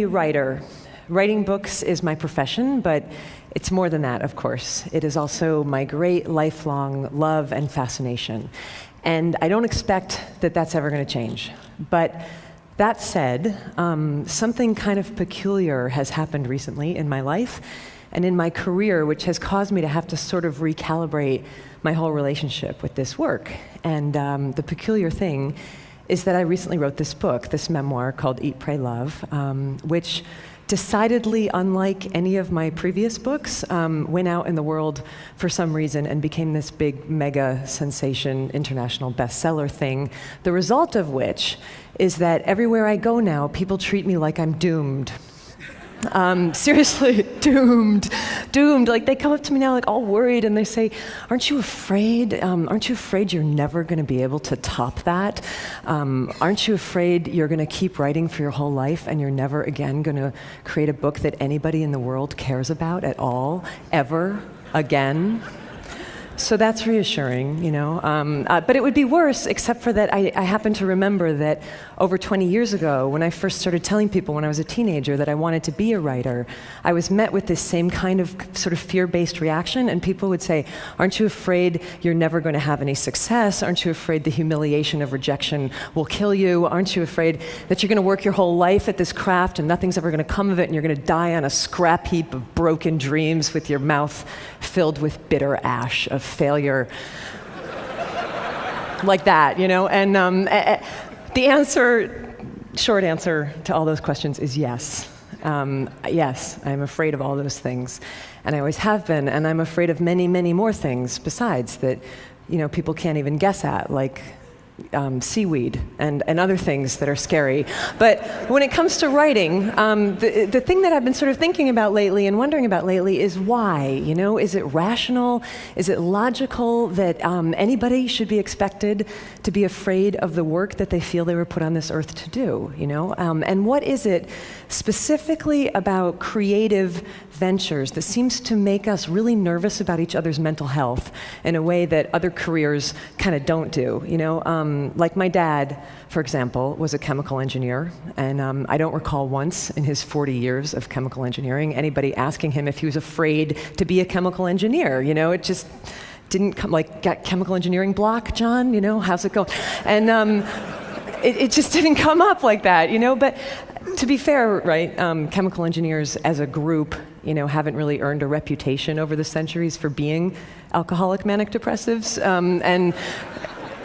a writer. Writing books is my profession, but it's more than that, of course. It is also my great lifelong love and fascination. And I don't expect that that's ever going to change. But that said, something kind of peculiar has happened recently in my life and in my career, which has caused me to have to sort of recalibrate my whole relationship with this work. And the peculiar thing is that I recently wrote this book, this memoir called Eat, Pray, Love, which decidedly, unlike any of my previous books, went out in the world for some reason and became this big mega sensation, international bestseller thing, the result of which is that everywhere I go now, people treat me like I'm doomed. Seriously, doomed. Like, they come up to me now like all worried and they say, aren't you afraid? Aren't you afraid you're never going to be able to top that? Aren't you afraid you're going to keep writing for your whole life and you're never again going to create a book that anybody in the world cares about at all, ever again? So that's reassuring, you know. But it would be worse, except for that I happen to remember that over 20 years ago, when I first started telling people when I was a teenager that I wanted to be a writer, I was met with this same kind of sort of fear-based reaction, and people would say, aren't you afraid you're never going to have any success? Aren't you afraid the humiliation of rejection will kill you? Aren't you afraid that you're going to work your whole life at this craft and nothing's ever going to come of it and you're going to die on a scrap heap of broken dreams with your mouth filled with bitter ash of failure? Like that, you know? And the answer, short answer to all those questions is yes. Yes, I'm afraid of all those things. And I always have been, and I'm afraid of many, many more things besides that, you know, people can't even guess at, like seaweed and other things that are scary. But when it comes to writing, the thing that I've been sort of thinking about lately and wondering about lately is why, you know? Is it rational? Is it logical that anybody should be expected to be afraid of the work that they feel they were put on this earth to do, you know? And what is it specifically about creative ventures that seems to make us really nervous about each other's mental health in a way that other careers kind of don't do, you know? Like my dad, for example, was a chemical engineer, and I don't recall once in his 40 years of chemical engineering anybody asking him if he was afraid to be a chemical engineer, you know? It just didn't come, like, got chemical engineering block, John, you know, how's it going? And it just didn't come up like that, you know? But to be fair, right, chemical engineers as a group, you know, haven't really earned a reputation over the centuries for being alcoholic manic depressives, and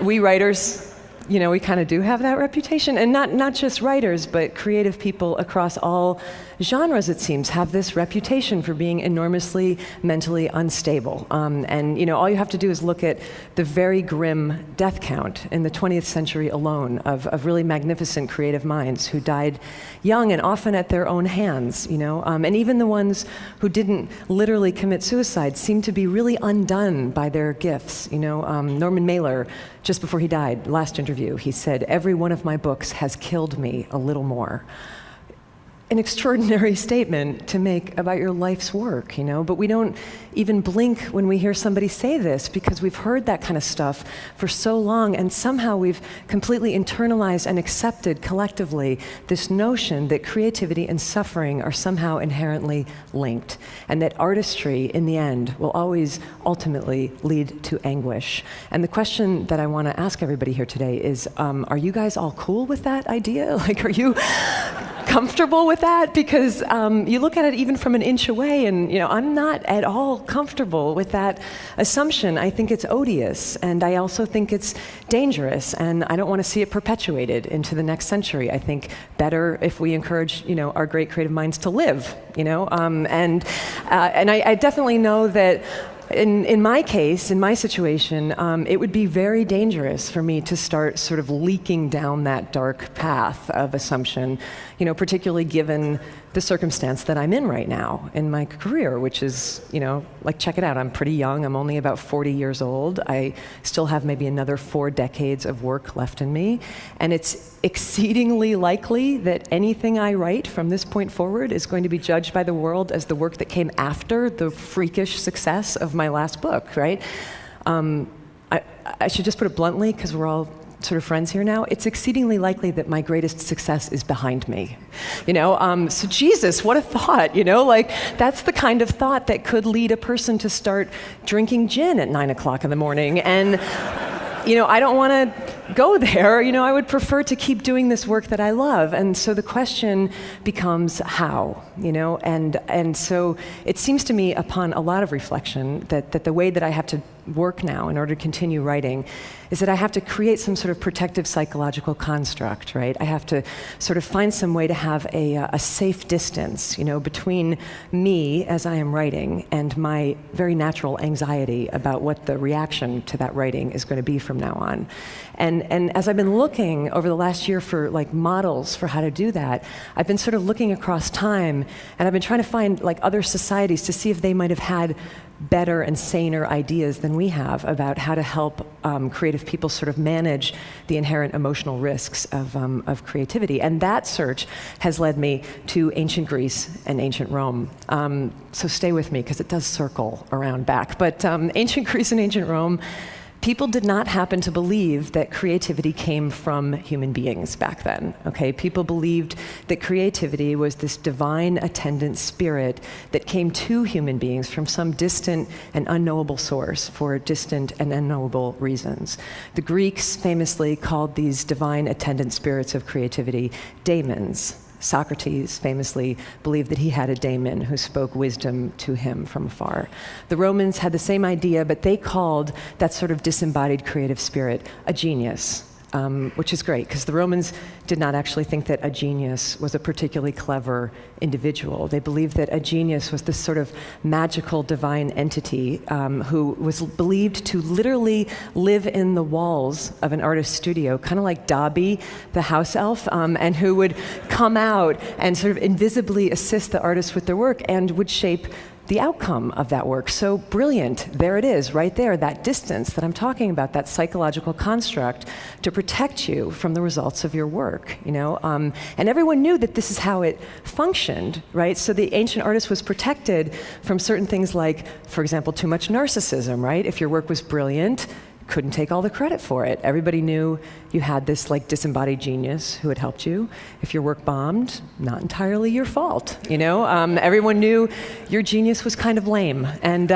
we writers, you know, we kind of do have that reputation. And not just writers, but creative people across all genres, it seems, have this reputation for being enormously mentally unstable. And, you know, all you have to do is look at the very grim death count in the 20th century alone of really magnificent creative minds who died young and often at their own hands, you know. And even the ones who didn't literally commit suicide seem to be really undone by their gifts, you know. Norman Mailer, just before he died, last interview, he said, "Every one of my books has killed me a little more." An extraordinary statement to make about your life's work, you know, but we don't even blink when we hear somebody say this because we've heard that kind of stuff for so long, and somehow we've completely internalized and accepted collectively this notion that creativity and suffering are somehow inherently linked, and that artistry, in the end, will always ultimately lead to anguish. And the question that I want to ask everybody here today is, are you guys all cool with that idea? Like, are you comfortable with that? Because you look at it even from an inch away, and, you know, I'm not at all comfortable with that assumption. I think it's odious, and I also think it's dangerous, and I don't want to see it perpetuated into the next century. I think better if we encourage, you know, our great creative minds to live, you know, and I definitely know that in my case, in my situation, it would be very dangerous for me to start sort of leaking down that dark path of assumption, you know, particularly given the circumstance that I'm in right now in my career, which is, you know, like, check it out. I'm pretty young. I'm only about 40 years old. I still have maybe another 4 decades of work left in me. And it's exceedingly likely that anything I write from this point forward is going to be judged by the world as the work that came after the freakish success of my last book, right? I should just put it bluntly, because we're all sort of friends here now, it's exceedingly likely that my greatest success is behind me. So Jesus, what a thought, like that's the kind of thought that could lead a person to start drinking gin at 9 o'clock in the morning. And I don't want to go there. I would prefer to keep doing this work that I love. And so the question becomes how, and so it seems to me upon a lot of reflection that the way that I have to work now in order to continue writing is that I have to create some sort of protective psychological construct, right? I have to sort of find some way to have a safe distance, between me as I am writing and my very natural anxiety about what the reaction to that writing is going to be from now on. And as I've been looking over the last year for like models for how to do that, I've been sort of looking across time, and I've been trying to find like other societies to see if they might have had better and saner ideas than we have about how to help creative people sort of manage the inherent emotional risks of creativity. And that search has led me to ancient Greece and ancient Rome. So stay with me, because it does circle around back. But ancient Greece and ancient Rome, people did not happen to believe that creativity came from human beings back then, okay? People believed that creativity was this divine attendant spirit that came to human beings from some distant and unknowable source for distant and unknowable reasons. The Greeks famously called these divine attendant spirits of creativity daemons. Socrates famously believed that he had a daemon who spoke wisdom to him from afar. The Romans had the same idea, but they called that sort of disembodied creative spirit a genius, which is great, because the Romans did not actually think that a genius was a particularly clever individual. They believed that a genius was this sort of magical divine entity who was believed to literally live in the walls of an artist's studio, kind of like Dobby, the house elf, and who would come out and sort of invisibly assist the artist with their work and would shape the outcome of that work. So brilliant, there it is, right there, that distance that I'm talking about, that psychological construct to protect you from the results of your work, and everyone knew that this is how it functioned, right? So the ancient artist was protected from certain things like, for example, too much narcissism, right? If your work was brilliant, couldn't take all the credit for it. Everybody knew you had this like disembodied genius who had helped you. If your work bombed, not entirely your fault, Everyone knew your genius was kind of lame. And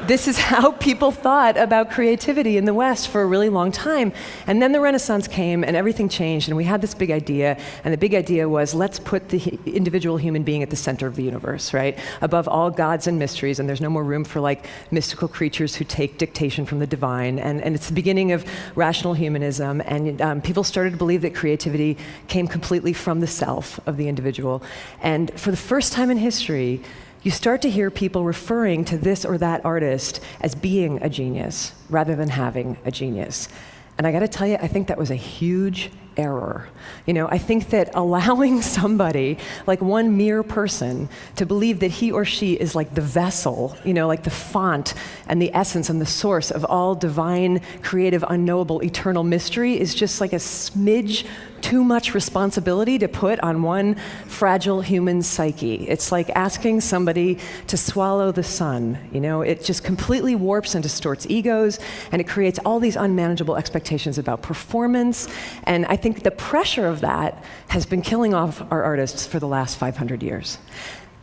this is how people thought about creativity in the West for a really long time. And then the Renaissance came and everything changed, and we had this big idea, and the big idea was, let's put the individual human being at the center of the universe, right? Above all gods and mysteries, and there's no more room for like mystical creatures who take dictation from the divine. And it's the beginning of rational humanism, and people started to believe that creativity came completely from the self of the individual. And for the first time in history, you start to hear people referring to this or that artist as being a genius rather than having a genius. And I gotta tell you, I think that was a huge error. I think that allowing somebody, like one mere person, to believe that he or she is like the vessel, like the font and the essence and the source of all divine, creative, unknowable, eternal mystery is just like a smidge too much responsibility to put on one fragile human psyche. It's like asking somebody to swallow the sun. It just completely warps and distorts egos, and it creates all these unmanageable expectations about performance. And I think the pressure of that has been killing off our artists for the last 500 years.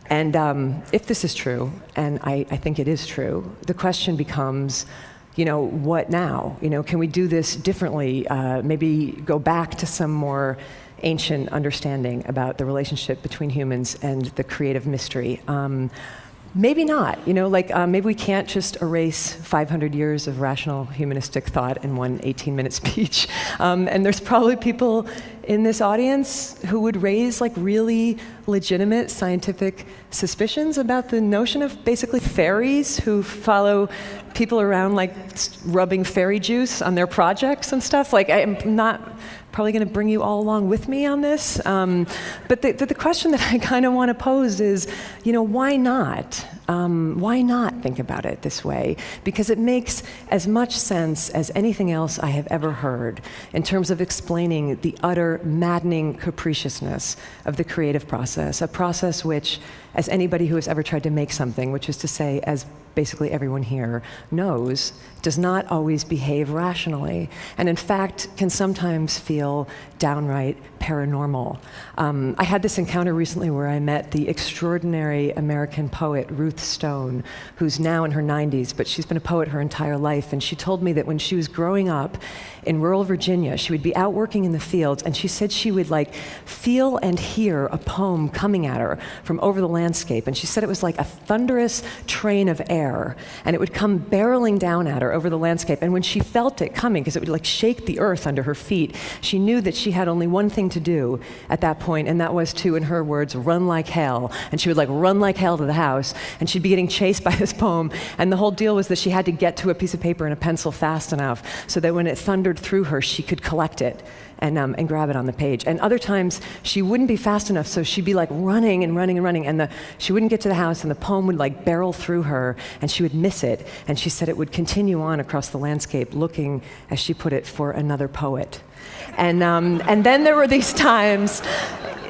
And if this is true, and I think it is true, the question becomes, what now? Can we do this differently? Maybe go back to some more ancient understanding about the relationship between humans and the creative mystery. Maybe not, maybe we can't just erase 500 years of rational humanistic thought in one 18-minute speech. And there's probably people in this audience who would raise like really legitimate scientific suspicions about the notion of basically fairies who follow people around like rubbing fairy juice on their projects and stuff. Like, I'm not probably going to bring you all along with me on this. But the question that I kind of want to pose is, why not? Why not think about it this way? Because it makes as much sense as anything else I have ever heard in terms of explaining the utter maddening capriciousness of the creative process, a process which, as anybody who has ever tried to make something, which is to say, as basically everyone here knows, does not always behave rationally, and in fact can sometimes feel downright paranormal. I had this encounter recently where I met the extraordinary American poet Ruth Stone, who's now in her 90s, but she's been a poet her entire life, and she told me that when she was growing up in rural Virginia, she would be out working in the fields, and she said she would feel and hear a poem coming at her from over the landscape, and she said it was like a thunderous train of air, and it would come barreling down at her over the landscape, and when she felt it coming, because it would shake the earth under her feet, she knew that she had only one thing to do at that point, and that was to, in her words, run like hell. And she would run like hell to the house, and she'd be getting chased by this poem, and the whole deal was that she had to get to a piece of paper and a pencil fast enough so that when it thundered through her, she could collect it and grab it on the page. And other times, she wouldn't be fast enough, so she'd be running and running and running, and she wouldn't get to the house, and the poem would barrel through her, and she would miss it. And she said it would continue on across the landscape, looking, as she put it, for another poet. And then there were these times,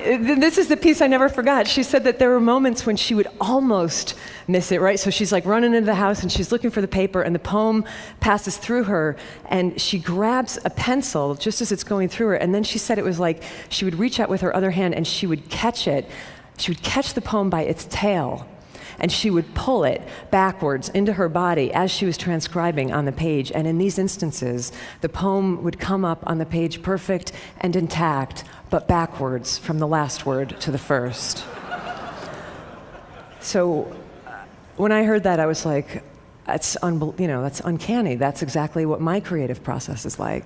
this is the piece I never forgot. She said that there were moments when she would almost miss it, right? So she's running into the house and she's looking for the paper, and the poem passes through her, and she grabs a pencil just as it's going through her, and then she said it was she would reach out with her other hand and she would catch it. She would catch the poem by its tail, and she would pull it backwards into her body as she was transcribing on the page. And in these instances, the poem would come up on the page perfect and intact, but backwards from the last word to the first. So when I heard that, I was like, that's uncanny. That's exactly what my creative process is like.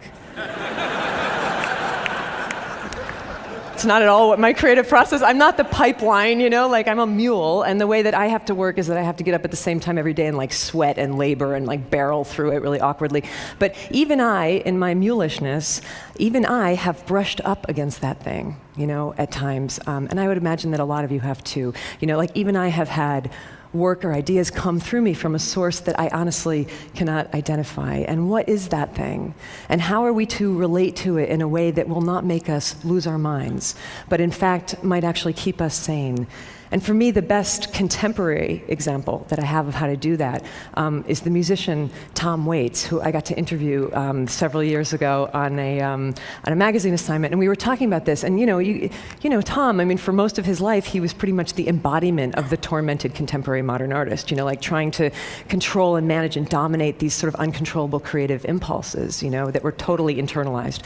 It's not at all what my creative process, I'm not the pipeline, I'm a mule, and the way that I have to work is that I have to get up at the same time every day and sweat and labor and barrel through it really awkwardly. But even I, in my mulishness, even I have brushed up against that thing, at times. And I would imagine that a lot of you have too. Even I have had work or ideas come through me from a source that I honestly cannot identify. And what is that thing? And how are we to relate to it in a way that will not make us lose our minds, but in fact might actually keep us sane? And for me, the best contemporary example that I have of how to do that is the musician Tom Waits, who I got to interview several years ago on a magazine assignment. And we were talking about this. And Tom, for most of his life, he was pretty much the embodiment of the tormented contemporary modern artist, trying to control and manage and dominate these sort of uncontrollable creative impulses, that were totally internalized.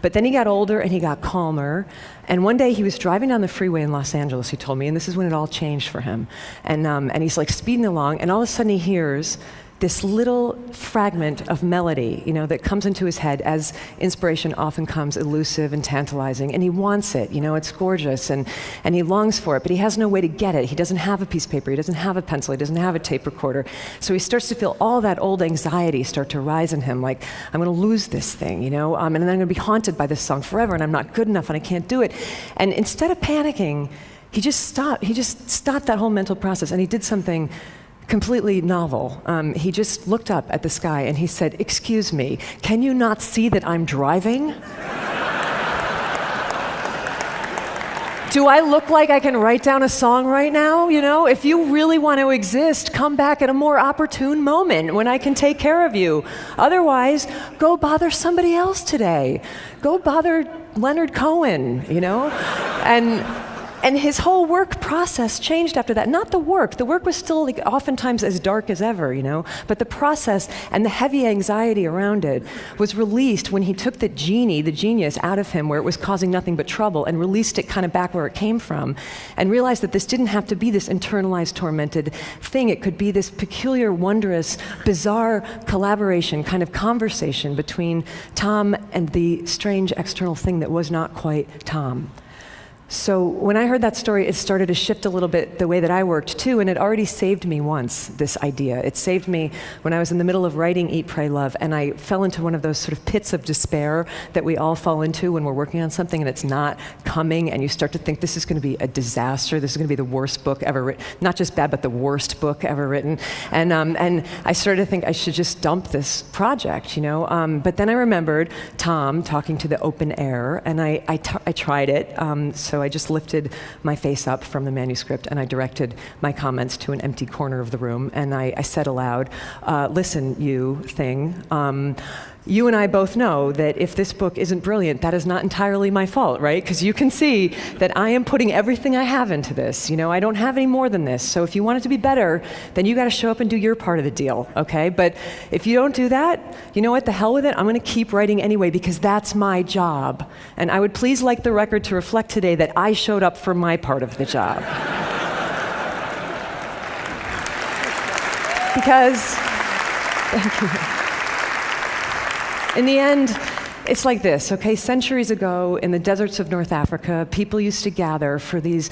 But then he got older and he got calmer. And one day he was driving down the freeway in Los Angeles, he told me, and this is when it all changed for him. And he's speeding along, and all of a sudden he hears this little fragment of melody, that comes into his head, as inspiration often comes elusive and tantalizing, and he wants it, it's gorgeous, and he longs for it, but he has no way to get it. He doesn't have a piece of paper, he doesn't have a pencil, he doesn't have a tape recorder. So he starts to feel all that old anxiety start to rise in him, I'm gonna lose this thing, and then I'm gonna be haunted by this song forever, and I'm not good enough, and I can't do it. And instead of panicking, he just stopped that whole mental process, and he did something completely novel. He just looked up at the sky and he said, "Excuse me, can you not see that I'm driving? Do I look like I can write down a song right now? If you really want to exist, come back at a more opportune moment when I can take care of you. Otherwise, go bother somebody else today. Go bother Leonard Cohen, And his whole work process changed after that. Not the work. The work was still oftentimes as dark as ever, but the process and the heavy anxiety around it was released when he took the genius out of him where it was causing nothing but trouble, and released it kind of back where it came from, and realized that this didn't have to be this internalized, tormented thing. It could be this peculiar, wondrous, bizarre collaboration, kind of conversation between Tom and the strange external thing that was not quite Tom. So when I heard that story, it started to shift a little bit the way that I worked too, and it already saved me once, this idea. It saved me when I was in the middle of writing Eat, Pray, Love, and I fell into one of those sort of pits of despair that we all fall into when we're working on something and it's not coming, and you start to think this is going to be a disaster, this is going to be the worst book ever written, not just bad, but the worst book ever written. And I started to think I should just dump this project, But then I remembered Tom talking to the open air, and I tried it. So I just lifted my face up from the manuscript and I directed my comments to an empty corner of the room, and I said aloud, listen, you thing, you and I both know that if this book isn't brilliant, that is not entirely my fault, right? Because you can see that I am putting everything I have into this. I don't have any more than this. So if you want it to be better, then you got to show up and do your part of the deal, okay? But if you don't do that, you know what? The hell with it. I'm going to keep writing anyway because that's my job. And I would please like the record to reflect today that I showed up for my part of the job. Because, thank you. In the end, it's like this, okay? Centuries ago, in the deserts of North Africa, people used to gather for these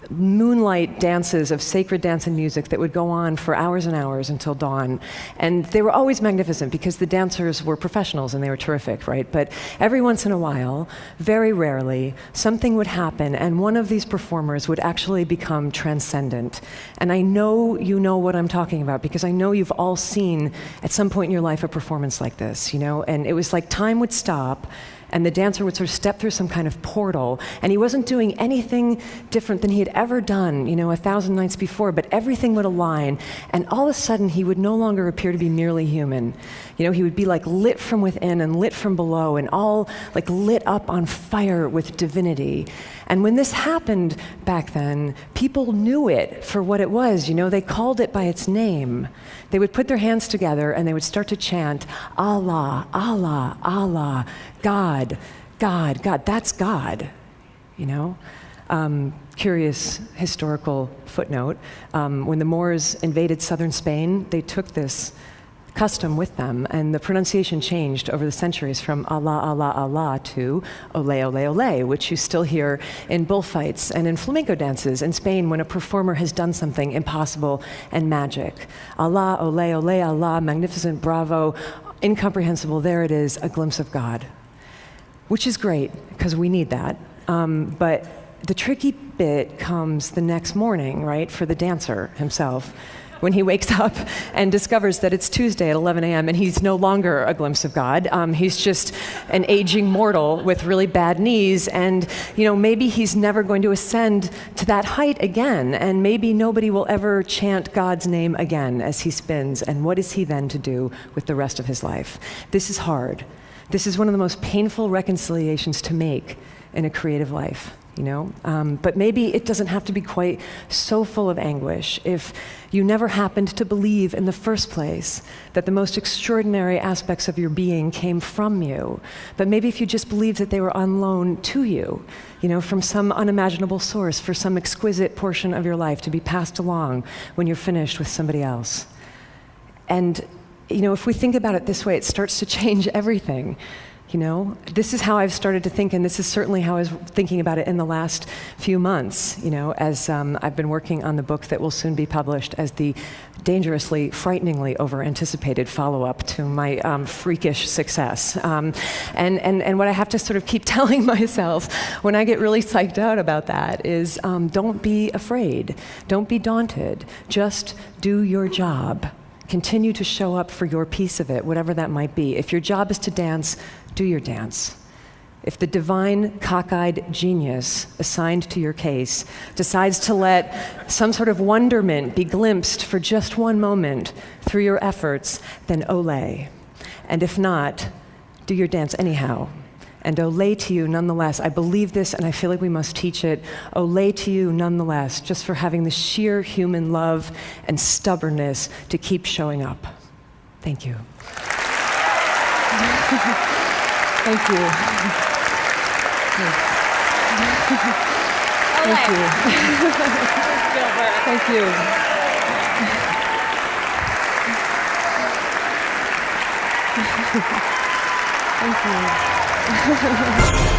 moonlight dances of sacred dance and music that would go on for hours and hours until dawn. And they were always magnificent because the dancers were professionals and they were terrific, right? But every once in a while, very rarely, something would happen and one of these performers would actually become transcendent. And I know you know what I'm talking about because I know you've all seen at some point in your life a performance like this, And it was like time would stop and the dancer would sort of step through some kind of portal, and he wasn't doing anything different than he had ever done, 1,000 nights before, but everything would align, and all of a sudden he would no longer appear to be merely human. He would be like lit from within and lit from below, and all like lit up on fire with divinity. And when this happened back then, people knew it for what it was, they called it by its name. They would put their hands together and they would start to chant, Allah, Allah, Allah, God, God, God, that's God, Curious historical footnote, when the Moors invaded southern Spain, they took this custom with them, and the pronunciation changed over the centuries from Allah, Allah, Allah to Ole, Ole, Ole, which you still hear in bullfights and in flamenco dances in Spain when a performer has done something impossible and magic. Allah, Ole, Ole, Allah, magnificent, bravo, incomprehensible, there it is, a glimpse of God. Which is great, because we need that. But the tricky bit comes the next morning, right, for the dancer himself, when he wakes up and discovers that it's Tuesday at 11 a.m. and he's no longer a glimpse of God. He's just an aging mortal with really bad knees, and maybe he's never going to ascend to that height again, and maybe nobody will ever chant God's name again as he spins, and what is he then to do with the rest of his life? This is hard. This is one of the most painful reconciliations to make in a creative life. But maybe it doesn't have to be quite so full of anguish if you never happened to believe in the first place that the most extraordinary aspects of your being came from you. But maybe if you just believed that they were on loan to you, from some unimaginable source for some exquisite portion of your life to be passed along when you're finished with somebody else. And, if we think about it this way, it starts to change everything. This is how I've started to think, and this is certainly how I was thinking about it in the last few months, as I've been working on the book that will soon be published as the dangerously, frighteningly over-anticipated follow-up to my freakish success. And what I have to sort of keep telling myself when I get really psyched out about that is don't be afraid, don't be daunted, just do your job. Continue to show up for your piece of it, whatever that might be. If your job is to dance, do your dance. If the divine, cockeyed genius assigned to your case decides to let some sort of wonderment be glimpsed for just one moment through your efforts, then ole. And if not, do your dance anyhow. And ole to you nonetheless. I believe this and I feel like we must teach it. Ole to you nonetheless, just for having the sheer human love and stubbornness to keep showing up. Thank you. Thank you. Thank you. Thank you. Thank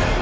you.